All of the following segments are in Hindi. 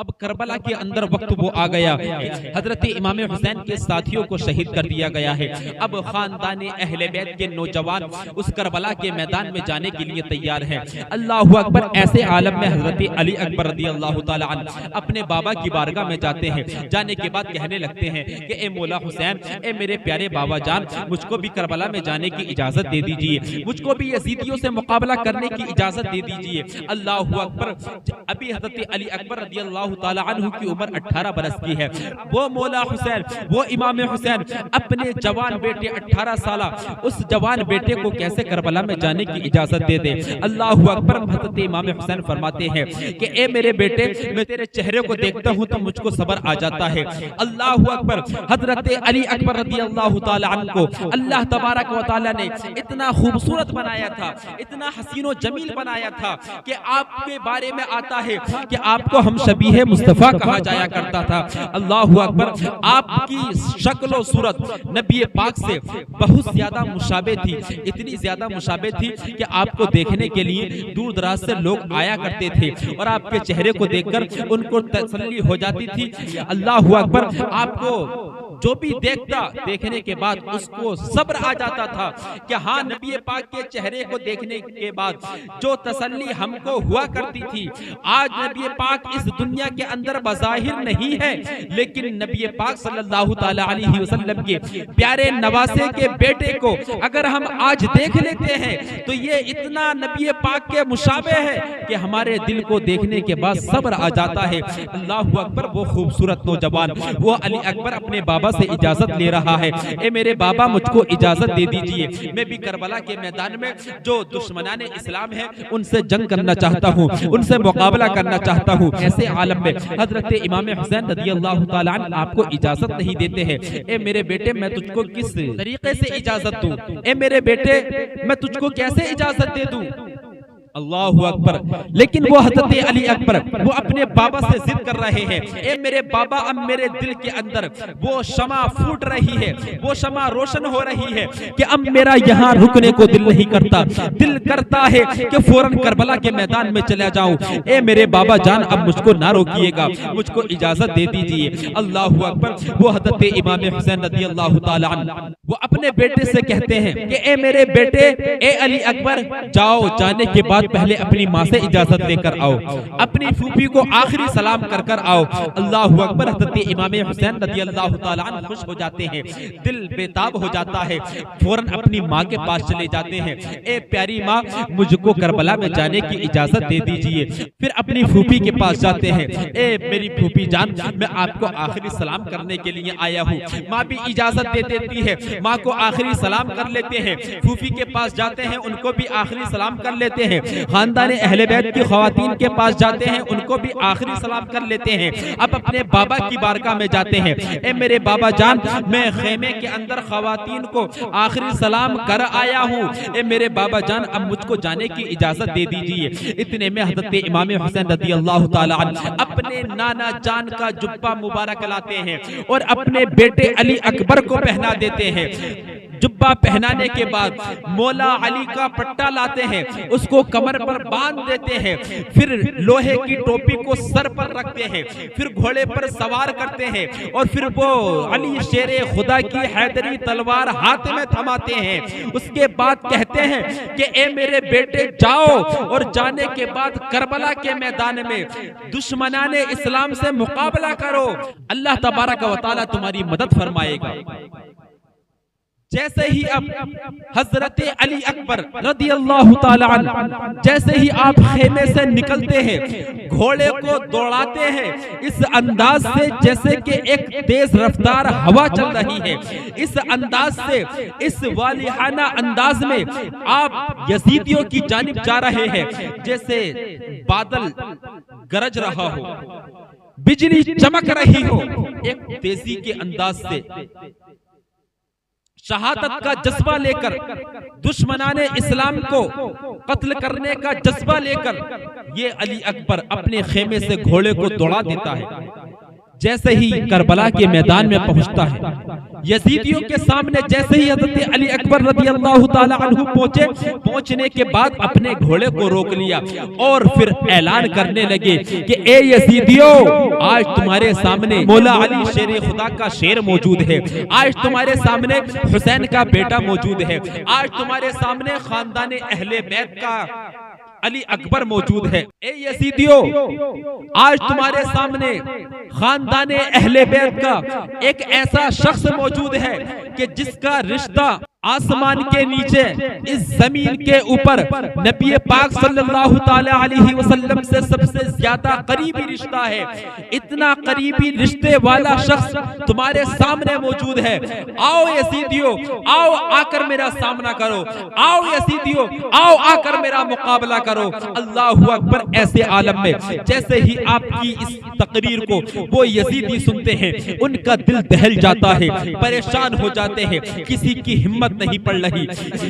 अब करबला के अंदर वक्त वो आ गया, हजरत इमाम हुसैन के साथियों को शहीद कर दिया गया है। अब खानदान अहले बैत के नौजवान उस करबला के मैदान में जाने के लिए तैयार हैं। अल्लाहु अकबर। ऐसे आलम में हजरत अली अकबर रज़ी अल्लाह ताला अन्हु अपने बाबा की बारगाह में जाते हैं। जाने के बाद कहने लगते हैं कि ए मौला हुसैन, ए मेरे प्यारे बाबा जान, मुझको भी करबला में जाने की इजाजत दे दीजिए, मुझको भी यजीदियों से मुकाबला करने की इजाजत दे दीजिए। अल्लाहु अकबर। अभी हजरत अली अकबर रज़ी अल्लाह ताला अन्हु की उम्र 18 बरस की है। वो मौला हुसैन, वो इमाम हुसैन अपने जवान बेटे 18 साल उस जवान बेटे को कैसे करबला में जाने की इजाजत दे दे। अल्लाहु अकबर। हजरत इमाम हुसैन फरमाते हैं कि ए मेरे बेटे, मैं तेरे चेहरे को देखता हूं तो मुझको सब्र आ जाता है। अल्लाहु अकबर। हजरत अली अकबर रज़ी अल्लाह ताला अन्हु को अल्लाह तबारक व तआला ने इतना खूबसूरत बनाया था, इतना हसीनो जमील बनाया था कि आपके बारे में आता है कि आपको हम शबीह मुस्तफा कहा जाया करता था। अल्लाहु अकबर। आपकी शक्ल और सूरत नबी पाक से बहुत ज्यादा मुशाबे थी, इतनी ज्यादा मुशाबे थी कि आपको देखने के लिए दूर दराज से लोग आया करते थे और आपके चेहरे को देखकर उनको तसल्ली हो जाती थी। अल्लाहु अकबर। आपको जो भी देखता, देखने के बाद उसको सब्र आ जाता था कि हाँ, नबी पाक के चेहरे को देखने के बाद जो तसल्ली हमको हुआ करती थी, आज नबी पाक इस दुनिया के अंदर बज़ाहिर नहीं है, लेकिन नबी पाक सल्लल्लाहु ताला अलैहि वसल्लम के प्यारे नवासे के बेटे को अगर हम आज देख लेते हैं तो ये इतना नबी पाक के मुशाबे है कि हमारे दिल को देखने के बाद सब्र आ जाता है। अल्लाहु अकबर। वो खूबसूरत नौजवान, वो अली अकबर अपने बाबा से इजाजत ले रहा है। ए मेरे बाबा, मुझको इजाजत दे दीजिए, मैं भी करबला के मैदान में जो दुश्मनाने इस्लाम है उनसे जंग करना चाहता हूँ, उनसे मुकाबला करना चाहता हूँ। ऐसे आलम में हजरत इमाम हुसैन रज़ी अल्लाह ताला अन्हु आपको इजाजत नहीं देते हैं। ए मेरे बेटे, मैं तुझको किस तरीके से इजाजत दूं? ए मेरे बेटे, मैं तुझको कैसे इजाजत दे दूं? अल्लाहु अकबर। लेकिन वो हजरत अली अकबर वो अपने बाबा से जिद कर रहे हैं, ए मेरे बाबा, अब मेरे दिल के अंदर वो शमा फूट रही है, वो शमा रोशन हो रही है कि अब मेरा यहाँ रुकने को दिल नहीं करता, दिल करता है कि फौरन करबला के मैदान में चला जाऊं। ए मेरे बाबा जान, अब मुझको ना रोकिएगा, मुझको इजाजत दे दीजिए। अल्लाहु अकबर। वो हजरत इमाम हुसैन रज़ी अल्लाह ताला अन्हु वो अपने बेटे से कहते हैं कि ए मेरे बेटे, ए अली अकबर, जाओ, जाने के बाद पहले अपनी माँ से इजाजत लेकर आओ, अपनी फूफी को आखिरी सलाम कर कर आओ। अल्लाहु अकबर। हज़रत इमाम हुसैन रज़ी अल्लाह ताला अन्हु खुश हो जाते हैं, दिल बेताब हो जाता है, फौरन अपनी माँ के पास चले जाते हैं। ए प्यारी माँ, मुझको करबला में जाने की इजाजत दे दीजिए। फिर अपनी फूफी के पास जाते हैं, ए मेरी फूफी जान, मैं आपको आखिरी सलाम करने के लिए आया हूँ। माँ भी इजाजत दे देती है, माँ को आखिरी सलाम कर लेते हैं। फूफी के पास जाते हैं, उनको भी आखिरी सलाम कर लेते हैं। खानदान अहले बैत की ख्वातीन के पास जाते हैं, उनको भी आखिरी सलाम कर लेते हैं। अब अपने बाबा की बारगाह में जाते हैं, ए मेरे बाबा जान, मैं खेमे के अंदर ख्वातीन को आखिरी सलाम कर आया हूँ। ए मेरे बाबा जान, अब मुझको जाने की इजाजत दे दीजिए। इतने में हजरत इमाम हुसैन रज़ी अल्लाह ताला अन्हु अपने नाना जान का जुब्बा मुबारक लाते हैं और अपने बेटे अली अकबर को पहना देते हैं। जुब्बा पहनाने के बाद मौला अली का पट्टा लाते हैं, उसको कमर पर बांध देते हैं, फिर लोहे की टोपी को सर पर रखते हैं, फिर घोड़े पर सवार करते हैं और फिर वो अली शेरे खुदा की हैदरी तलवार हाथ में थमाते हैं। उसके बाद कहते हैं कि ए मेरे बेटे, जाओ और जाने के बाद करबला के मैदान में दुश्मनाने इस्लाम से मुकाबला करो, अल्लाह तबारक व तआला तुम्हारी मदद फरमाएगा। जैसे ही अब हजरत अली अकबर रज़ी अल्लाह ताला अन्हु जैसे ही आप खेमे से निकलते हैं, घोड़े को दौड़ाते हैं इस अंदाज से जैसे कि एक तेज रफ्तार हवा चल रही है, इस अंदाज से, इस वालिहाना अंदाज में आप यजीदियों की जानिब जा रहे हैं जैसे बादल गरज रहा हो, बिजली चमक रही हो, एक तेजी के अंदाज से शहादत का जज्बा लेकर, दुश्मनाने इस्लाम को कत्ल करने का जज्बा लेकर ये अली अकबर अपने खेमे से घोड़े को दौड़ा देता है। जैसे ही करबला के मैदान में पहुंचता है, यजीदियों के सामने जैसे ही हजरत अली अकबर रदियल्लाहु ताला अन्हु पहुंचे, पहुंचने के बाद अपने घोड़े को रोक लिया और फिर ऐलान करने लगे कि ए यजीदियों, आज तुम्हारे सामने मौला अली शेर खुदा का शेर मौजूद है, आज तुम्हारे सामने हुसैन का बेटा मौजूद है, आज तुम्हारे सामने खानदान अहले बैत का अली अकबर मौजूद है। ए यजीदियों, आज तुम्हारे सामने खानदान अहले बैत का एक ऐसा शख्स मौजूद है कि जिसका रिश्ता आसमान के नीचे इस जमीन के ऊपर नबी पाक सल्लल्लाहु ताला अलैहि वसल्लम से सबसे ज्यादा करीबी रिश्ता है। इतना करीबी रिश्ते वाला शख्स तुम्हारे सामने मौजूद है। आओ यजीदियों, आओ आकर मेरा सामना करो, आओ यजीदियों, आओ आकर मेरा मुकाबला करो। अल्लाहु अकबर। ऐसे आलम में जैसे ही आपकी इस तकरीर को वो यजीदी सुनते हैं, उनका दिल दहल जाता है, परेशान हो जाते हैं, किसी की हिम्मत नहीं पड़ रही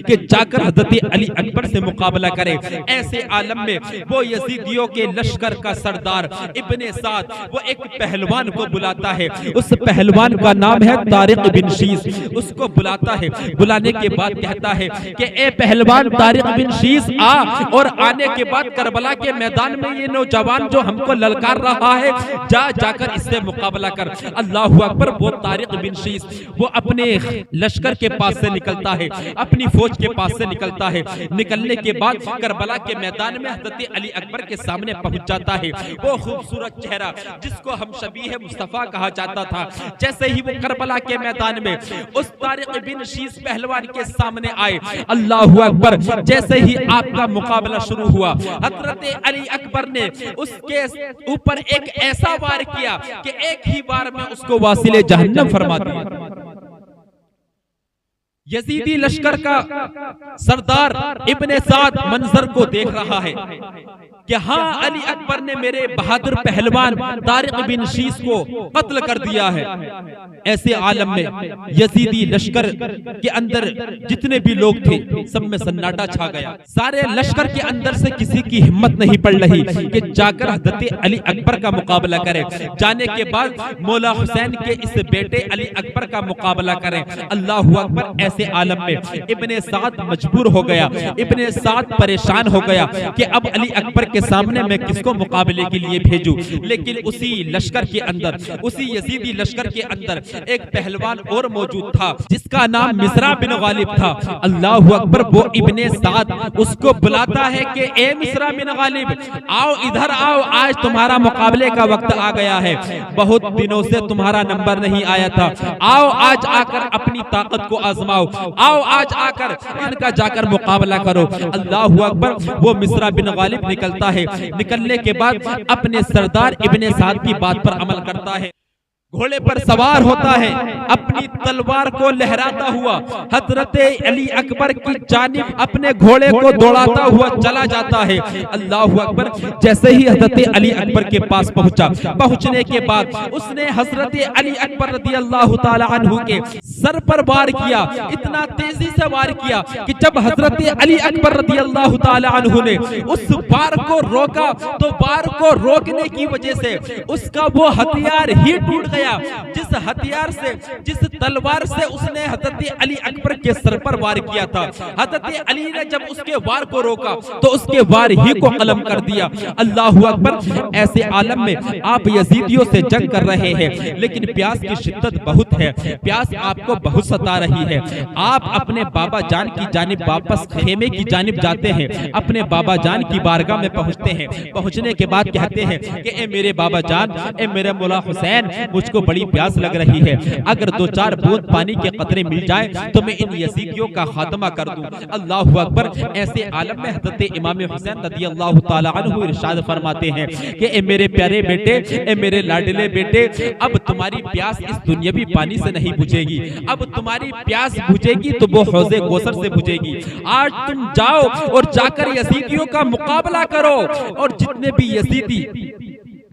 कि जाकर हजरत अली अकबर से मुकाबला करे। ऐसे आलम में वो यजीदियों के लश्कर का सरदार इब्ने साद वो एक पहलवान को बुलाता है। उस पहलवान का नाम है तारिक बिन शीस। उसको बुलाता है, बुलाने के बाद कहता है कि ए पहलवान तारिक बिन शीस आ, और आने के बाद करबला के मैदान में ये नौजवान जो हमको ललकार रहा है, जाकर इससे मुकाबला कर। अल्लाहु अकबर। वो तारिक बिन शीस वो अपने लश्कर के पास से निकलता है, अपनी फौज के पास से निकलता है। निकलने के बाद करबला के मैदान में हजरत अली अकबर के सामने पहुंच जाता है। वो खूबसूरत चेहरा जिसको हम शबीह मुस्तफा कहा जाता था, जैसे ही वो करबला के मैदान में उस तारिक बिन शीस पहलवान के सामने आए, अल्लाहु अकबर, जैसे ही आपका मुकाबला शुरू हुआ, हजरत अली अकबर ने उसके ऊपर एक ऐसा वार किया कि एक ही बार में उसको वासिले जहन्नम फरमा दिया। यजीदी लश्कर का सरदार इब्ने साद मंजर को देख रहा है कि हाँ, अली अकबर ने मेरे बहादुर पहलवान तारिक बिन शीस को कत्ल कर दिया है। ऐसे आलम में यजीदी लश्कर के अंदर जितने भी लोग थे, सब में सन्नाटा छा गया। सारे लश्कर के अंदर से किसी की हिम्मत नहीं पड़ रही कि जाकर हजरत अली अकबर का मुकाबला करें। जाने के बाद मौला हुसैन के इस बेटे अली अकबर का मुकाबला करें। अल्लाहु अकबर। ऐसे आलम में इब्ने साद मजबूर हो गया, इब्ने साद परेशान हो गया कि अब अली अकबर के सामने मैं किसको मुकाबले के लिए भेजूं। लेकिन उसी लश्कर के अंदर, उसी यजीदी लश्कर के अंदर एक पहलवान और मौजूद था जिसका नाम मिस्रा बिन गालिब था। अल्लाहु अकबर। वो इब्ने साद उसको बुलाता है कि ए मिस्रा बिन गालिब, आओ इधर आओ, आज तुम्हारा मुकाबले का वक्त आ गया है। बहुत दिनों से तुम्हारा नंबर नहीं आया था, आओ आज आकर अपनी ताकत को आजमाओ, आओ आज आकर इनका जाकर मुकाबला करो। अल्लाहु अकबर। वो मिस्रा बिन गालिब निकलता है। निकलने के बाद अपने सरदार इब्ने साद की बात पर अमल करता है, घोड़े पर सवार होता है, अपनी तलवार को लहराता हुआ हजरत अली अकबर की जानिब अपने घोड़े को दौड़ाता हुआ चला जाता है। अल्लाहु अकबर। जैसे ही हजरत अली अकबर के पास पहुंचा, पहुंचने के बाद उसने हजरत अली अकबर रदियल्लाहु ताला अन्हु के सर पर वार किया। इतना तेजी से वार किया कि जब हजरत अली अकबर रदियल्लाहु ताला अन्हु ने उस वार को रोका, तो वार को रोकने की वजह से उसका वो हथियार ही टूट गया जिस हथियार से, जिस तलवार से उसने हजरत अली अकबर के सर पर वार किया था। हजरत अली ने जब उसके वार को रोका तो उसके वार ही को कलम कर दिया। अल्लाहु अकबर। ऐसे आलम में आप यजीदियों से जंग कर रहे हैं, लेकिन प्यास की शिद्दत बहुत है, प्यास आपको बहुत सता रही है। आप अपने बाबा जान की जानिब वापस खेमे की जानिब जाते हैं, अपने बाबा जान की बारगाह में पहुंचते हैं। पहुंचने के बाद कहते हैं कि ए मेरे बाबा जान, ए मेरे मौला हुसैन, मुझको बड़ी प्यास लग रही है, अगर दो चार बूंद पानी के कतरे मिल जाए तो मैं इन यजीदियों का खात्मा कर दूं। अल्लाहु अकबर। ऐसे आलम में हजरत इमाम हुसैन रदियल्लाहु ताला अन्हु इरशाद फरमाते हैं कि ए मेरे प्यारे बेटे, ए मेरे लाडले बेटे, अब तुम्हारी प्यास इस दुनियावी पानी से नहीं बुझेगी, अब तुम्हारी प्यास बुझेगी तो वो हौज़े कौसर से बुझेगी। आज तुम जाओ और जाकर यजीदियों का मुकाबला करो, और जितने भी यजीदी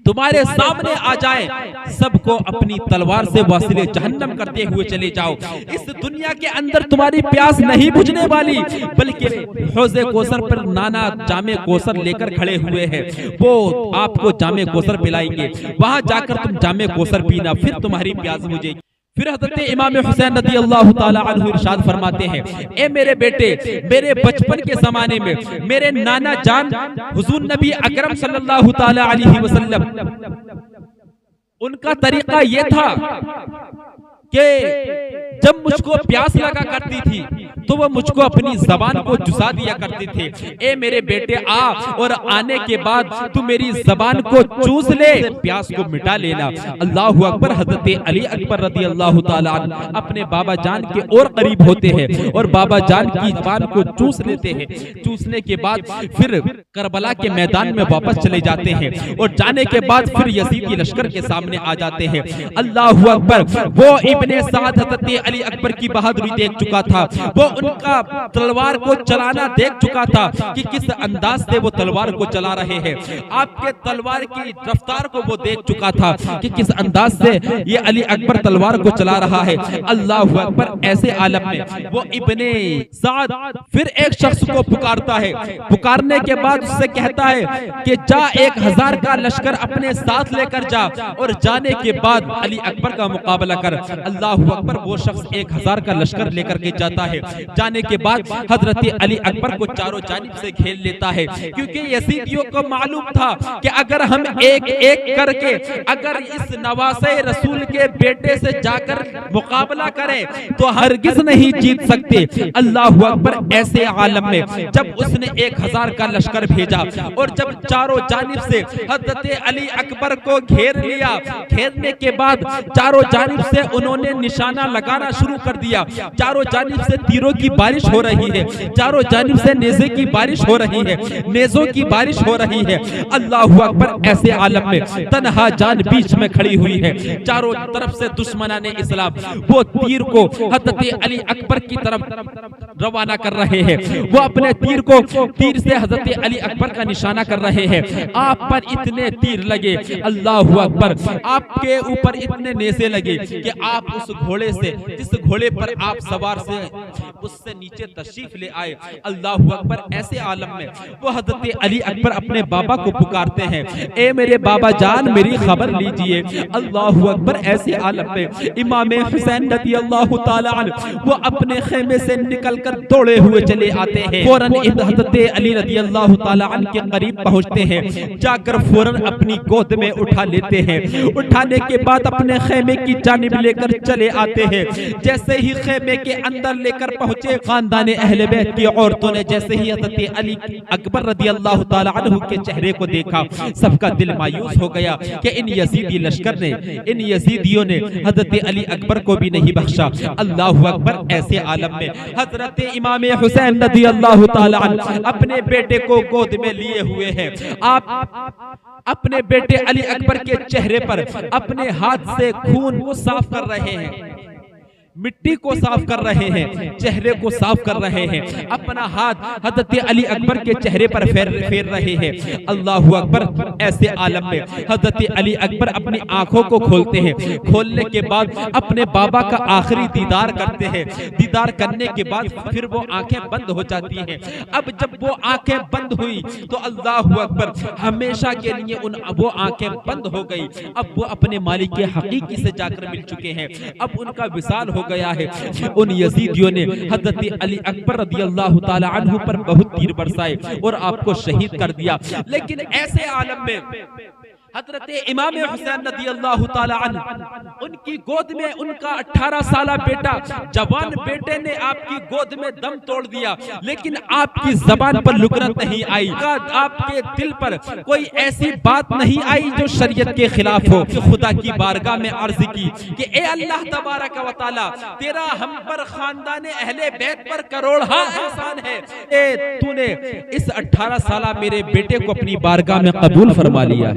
तुम्हारे सामने आ जाए, सबको अपनी तलवार से वासिले जहन्नम करते हुए चले जाओ। इस दुनिया के अंदर तुम्हारी प्यास नहीं बुझने वाली, बल्कि हौज़े कौसर पर नाना जामे कौसर लेकर खड़े हुए हैं, वो आपको जामे कौसर पिलाएंगे। वहां जाकर तुम जामे कौसर पीना, फिर तुम्हारी प्यास बुझेगी। फिर हज़रत इमाम हुसैन रज़ियल्लाहु ताला अन्हु इरशाद फरमाते हैं, ए मेरे बेटे, मेरे बचपन के ज़माने में मेरे नाना जान हुज़ूर नबी अकरम सल्लल्लाहु ताला अलैहि वसल्लम, उनका तरीका ये था कि जब मुझको प्यास लगा करती थी तो वो मुझको अपनी जबान को जुसा दिया करते थे। ए मेरे बेटे आ, और आने के बाद तू मेरी जबान को चूस ले, प्यास को मिटा लेना। अल्लाहु अकबर। हज़रत अली अकबर रज़ियल्लाहु ताला अन्हु अपने बाबा जान के और करीब होते हैं और बाबा जान की जबान को चूस लेते हैं। चूसने के बाद फिर करबला के मैदान में वापस चले जाते हैं और जाने के बाद फिर यजीदी लश्कर के सामने आ जाते हैं। अल्लाहु अकबर। वो इब्ने साद हज़रत अली अकबर की बहादुरी देख चुका था, वो उनका तलवार को चलाना देख चुका था कि किस अंदाज से वो तलवार को चला रहे हैं। आपके तलवार की रफ्तार को वो देख चुका था कि किस अंदाज से ये अली अकबर तलवार को चला रहा है। अल्लाहु अकबर। ऐसे आलम में वो इब्ने साद फिर एक शख्स को पुकारता है। पुकारने के बाद उससे कहता है कि जा 1000 का लश्कर अपने साथ लेकर जा और जाने के बाद अली अकबर का मुकाबला कर। अल्लाहु अकबर। वो शख्स 1000 का लश्कर लेकर के जाता है। जाने के बाद हजरत अली अकबर को चारों जानिब से घेर लेता है, क्योंकि यजीदियों को मालूम था कि अगर हम एक एक करके अगर इस नवासे रसूल के बेटे से जाकर मुकाबला करें तो हरगिज नहीं जीत सकते। अल्लाहु अकबर। ऐसे आलम में जब उसने 1000 का लश्कर भेजा और जब चारों जानिब से हजरत अली अकबर को घेर लिया, घेरने के बाद चारों जानिब से उन्होंने निशाना लगाना शुरू कर दिया। चारों जानिब से तीरों की बारिश हो रही है, चारों जानिब से नेज़े की बारिश हो रही है, नेज़ों की बारिश हो रही है। अल्लाहु अकबर। ऐसे आलम में तन्हा जान बीच में खड़ी हुई है। चारों तरफ से दुश्मनाने इस्लाम वो तीर को हज़रत अली अकबर की तरफ रवाना कर रहे हैं। वो अपने तीर से हज़रत अली अकबर का निशाना कर रहे हैं। आप पर इतने तीर लगे, अल्लाहु अकबर, आपके ऊपर इतने नेज़े लगे कि आप उस घोड़े से, जिस घोड़े पर आप सवार से, उससे नीचे तशरीफ ले आए। अल्लाहु अकबर। ऐसे आलम में वो हज़रत अली अकबर अपने बाबा को पुकारते हैं, ए मेरे बाबा जान, मेरी खबर लीजिए। अल्लाहु अकबर। ऐसे आलम में इमाम हुसैन रज़ियल्लाहु ताला अन्हु वो अपने खेमे से निकलकर दौड़े हुए चले आते हैं। फौरन हज़रत अली रज़ियल्लाहु ताला अन्हु के करीब पहुंचते हैं, जाकर फौरन अपनी गोद में उठा लेते हैं। उठाने के बाद अपने खेमे की जानिब लेकर चले आते हैं। जैसे ही खेमे के अंदर लेकर पहुंचे, खानदान अहले बैत की औरतों ने जैसे ही हज़रत अली अकबर रज़ियल्लाहु ताला अन्हु के चेहरे को देखा, सबका दिल मायूस हो गया कि इन यजीदी लश्कर ने, इन यजीदियों ने हज़रत अली अकबर को भी नहीं बख्शा। अल्लाहु अकबर। ऐसे आलम में हज़रत इमाम हुसैन रज़ियल्लाहु ताला अन्हु अपने बेटे को गोद में लिए हुए हैं। आप अपने बेटे अली अकबर के चेहरे पर अपने हाथ से खून को साफ कर रहे हैं, मिट्टी को साफ कर रहे हैं, चेहरे को साफ कर रहे हैं। अपना हाथ हज़रत अली अकबर के चेहरे पर फेर रहे हैं। अल्लाहु अकबर। ऐसे आलम में हज़रत अली अकबर अपनी आंखों को खोलते हैं। खोलने के बाद अपने बाबा का आखिरी दीदार करते हैं। दीदार करने के बाद फिर वो आंखें बंद हो जाती हैं। अब जब वो आंखें बंद हुई तो अल्लाहु अकबर, हमेशा के लिए वो आंखें बंद हो गई। अब वो अपने मालिक के हकीकी से जाकर मिल चुके हैं। अब उनका विसाल हो गया है। उन यजीदियों ने हज़रत अली अकबर रज़ियल्लाहु ताला अन्हु पर बहुत तीर बरसाए और आपको शहीद कर दिया। लेकिन ऐसे आलम में हज़रत इमाम हुसैन रज़ियल्लाहु ताला अन्हु, उनकी गोद में उनका 18 साला बेटा, जवान बेटे ने आपकी गोद में दम तोड़ दिया, लेकिन आपकी जबान पर लुकरत नहीं आई, आपके दिल पर कोई ऐसी बात नहीं आई जो शरीयत के खिलाफ हो। खुदा की बारगाह में अर्ज की कि ए अल्लाह तबारक व तआला, तेरा हम पर, खानदान अहले बैत पर करोड़हा एहसान है। ए तूने इस 18 साला मेरे बेटे को अपनी बारगाह में कबूल फरमा लिया।